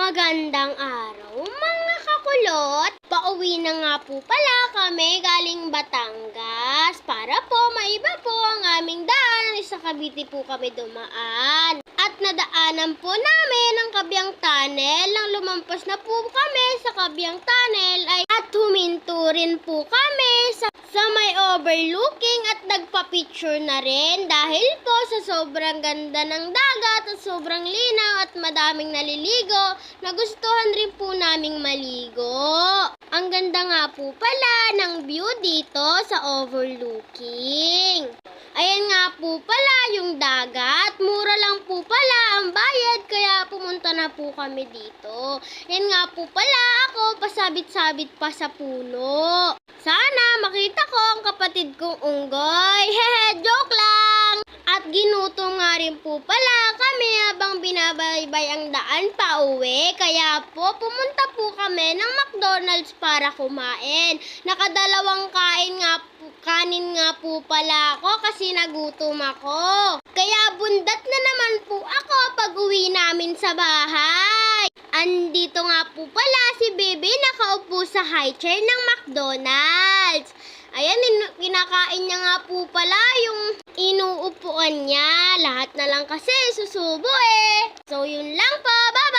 Magandang araw mga kakulot! Pauwi na nga po pala kami galing Batangas para po maiba po ang aming daan. Sa Cavite po kami dumaan. At nadaanan po namin ang Kabyang Tunnel. Nang lumampas na po kami sa Kabyang Tunnel at huminto rin po kami sa may overlooking at nagpa-picture na rin dahil po sa sobrang ganda ng dagat at sobrang linaw at madaming naliligo, nagustuhan rin po naming maligo. Ang ganda nga po pala ng view dito sa overlooking. Ayan nga po pala yung dagat. Mura lang po pala ang bayad kaya pumunta na po kami dito. Ayan nga po pala ako pasabit-sabit pa sa puno. Sana makita ko ang kapatid kong unggoy. Hehe, joke lang! At ginuto nga rin po pala kami habang binabaybay ang daan pa uwi. Kaya po pumunta po kami ng McDonald's para kumain. Nakadalawang kanin nga po pala ako kasi nagutom ako. Kaya bundat na naman po ako pag uwi namin sa bahay. Andito nga po pala si Bebe nakaupo sa high chair ng McDonald's. Ayan, kinakain niya nga po pala yung inuupuan niya. Lahat na lang kasi susubo eh. So yun lang po. Bye!